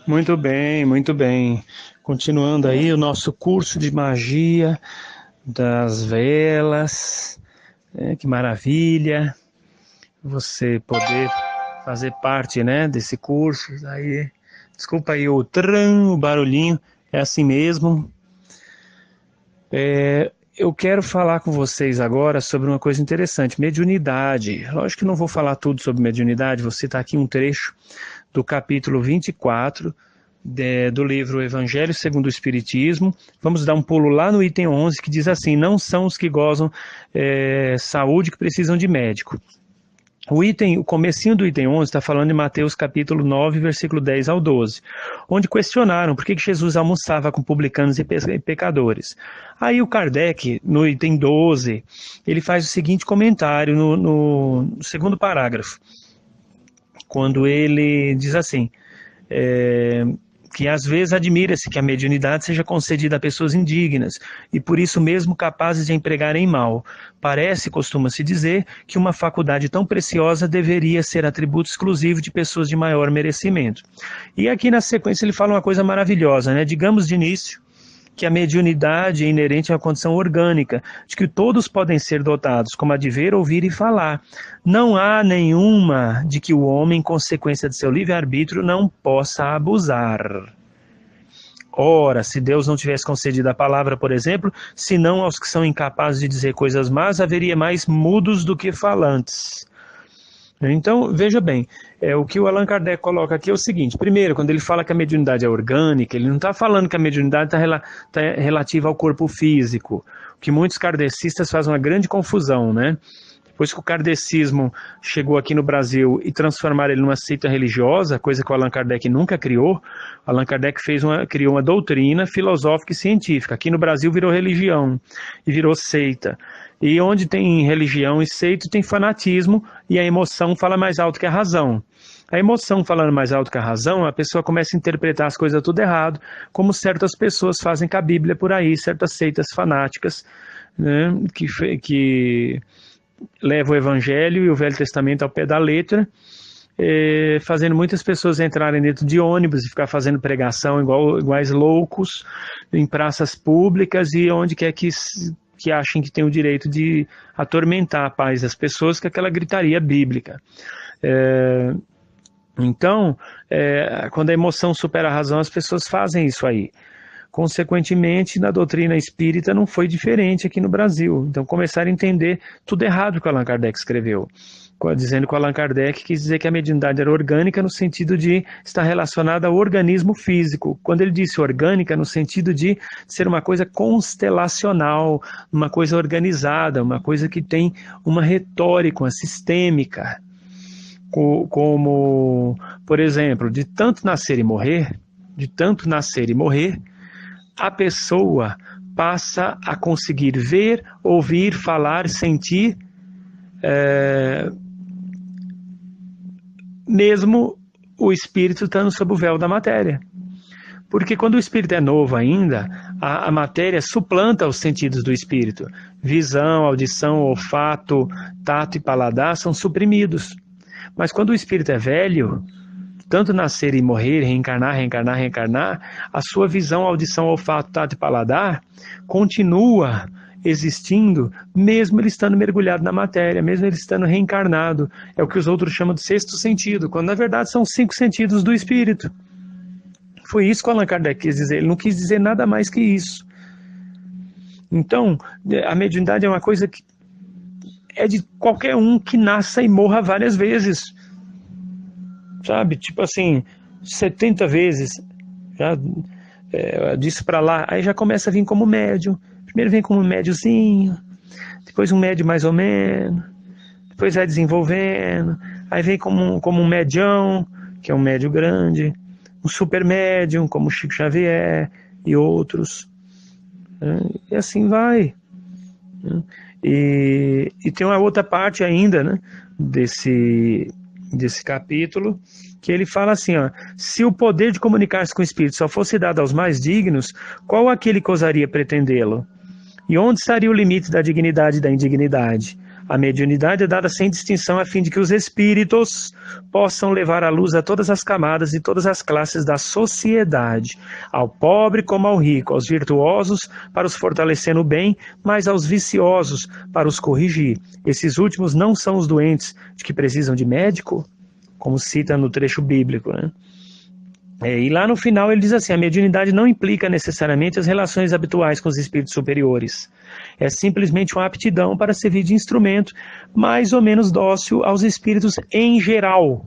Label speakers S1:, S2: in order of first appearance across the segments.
S1: Muito bem, muito bem. Continuando aí o nosso curso de magia das velas. Que maravilha você poder fazer parte, né, desse curso. Aí, desculpa aí o barulhinho, é assim mesmo. Eu quero falar com vocês agora sobre uma coisa interessante, mediunidade. Lógico que não vou falar tudo sobre mediunidade, vou citar aqui um trecho do capítulo 24 do livro Evangelho segundo o Espiritismo. Vamos dar um pulo lá no item 11, que diz assim: não são os que gozam saúde que precisam de médico. O comecinho do item 11 está falando de Mateus capítulo 9, versículo 10 ao 12, onde questionaram por que Jesus almoçava com publicanos e pecadores. Aí o Kardec, no item 12, ele faz o seguinte comentário no segundo parágrafo, quando ele diz assim, que às vezes admira-se que a mediunidade seja concedida a pessoas indignas e por isso mesmo capazes de empregar em mal. Costuma-se dizer, que uma faculdade tão preciosa deveria ser atributo exclusivo de pessoas de maior merecimento. E aqui na sequência ele fala uma coisa maravilhosa, né? Digamos de início que a mediunidade é inerente a uma condição orgânica, de que todos podem ser dotados, como a de ver, ouvir e falar. Não há nenhuma de que o homem, em consequência de seu livre-arbítrio, não possa abusar. Ora, se Deus não tivesse concedido a palavra, por exemplo, senão aos que são incapazes de dizer coisas más, haveria mais mudos do que falantes. Então, veja bem, o que o Allan Kardec coloca aqui é o seguinte: primeiro, quando ele fala que a mediunidade é orgânica, ele não está falando que a mediunidade está relativa ao corpo físico, que muitos kardecistas fazem uma grande confusão, né? Depois que o kardecismo chegou aqui no Brasil e transformaram ele numa seita religiosa, coisa que o Allan Kardec nunca criou, Allan Kardec criou uma doutrina filosófica e científica. Aqui no Brasil virou religião e virou seita. E onde tem religião e seita, tem fanatismo, e a emoção fala mais alto que a razão. A emoção falando mais alto que a razão, a pessoa começa a interpretar as coisas tudo errado, como certas pessoas fazem com a Bíblia por aí, certas seitas fanáticas, né, que levam o Evangelho e o Velho Testamento ao pé da letra, fazendo muitas pessoas entrarem dentro de ônibus e ficar fazendo pregação iguais loucos, em praças públicas e onde quer que achem que tem o direito de atormentar a paz das pessoas com aquela gritaria bíblica. Então, quando a emoção supera a razão, as pessoas fazem isso aí. Consequentemente, na doutrina espírita não foi diferente aqui no Brasil. Então começaram a entender tudo errado que o Allan Kardec escreveu, dizendo que o Allan Kardec quis dizer que a mediunidade era orgânica no sentido de estar relacionada ao organismo físico. Quando ele disse orgânica, no sentido de ser uma coisa constelacional, uma coisa organizada, uma coisa que tem uma retórica, uma sistêmica. Como, por exemplo, de tanto nascer e morrer, a pessoa passa a conseguir ver, ouvir, falar, sentir, mesmo o espírito estando sob o véu da matéria. Porque quando o espírito é novo ainda, a matéria suplanta os sentidos do espírito. Visão, audição, olfato, tato e paladar são suprimidos. Mas quando o espírito é velho, tanto nascer e morrer, reencarnar, a sua visão, audição, olfato, tato e paladar continua existindo, mesmo ele estando mergulhado na matéria, mesmo ele estando reencarnado. É o que os outros chamam de sexto sentido, quando na verdade são 5 sentidos do espírito. Foi isso que o Allan Kardec quis dizer, ele não quis dizer nada mais que isso. Então, a mediunidade é uma coisa que é de qualquer um que nasça e morra várias vezes. Sabe, tipo assim, 70 vezes, já, disso para lá, aí já começa a vir como médium. Primeiro vem como um médiozinho, depois um médio mais ou menos, depois vai desenvolvendo, aí vem como um medião, que é um médio grande, um super médium, como o Chico Xavier e outros, né? E assim vai, né? E tem uma outra parte ainda, né, desse capítulo, que ele fala assim, ó, se o poder de comunicar-se com o Espírito só fosse dado aos mais dignos, qual aquele que ousaria pretendê-lo? E onde estaria o limite da dignidade e da indignidade? A mediunidade é dada sem distinção a fim de que os espíritos possam levar a luz a todas as camadas e todas as classes da sociedade, ao pobre como ao rico, aos virtuosos para os fortalecer no bem, mas aos viciosos para os corrigir. Esses últimos não são os doentes de que precisam de médico, como cita no trecho bíblico, né? E lá no final ele diz assim, a mediunidade não implica necessariamente as relações habituais com os espíritos superiores. É simplesmente uma aptidão para servir de instrumento mais ou menos dócil aos espíritos em geral.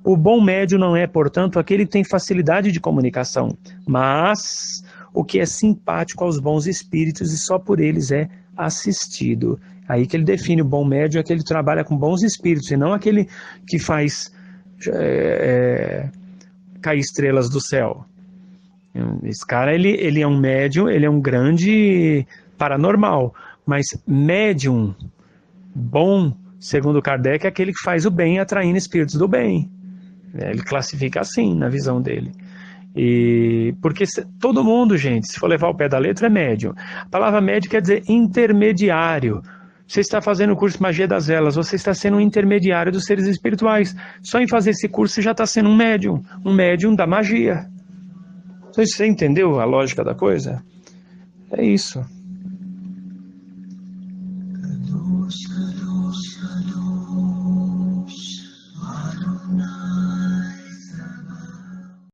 S1: O bom médium não é, portanto, aquele que tem facilidade de comunicação, mas o que é simpático aos bons espíritos e só por eles é assistido. Aí que ele define o bom médium, é aquele que trabalha com bons espíritos, e não aquele que faz cair estrelas do céu. Esse cara, ele é um médium, ele é um grande paranormal, mas médium bom, segundo Kardec, é aquele que faz o bem atraindo espíritos do bem. Ele classifica assim, na visão dele. Porque todo mundo, gente, se for levar o pé da letra, é médium. A palavra médium quer dizer intermediário. Você está fazendo o curso Magia das Velas, você está sendo um intermediário dos seres espirituais. Só em fazer esse curso você já está sendo um médium da magia. Você entendeu a lógica da coisa? É isso.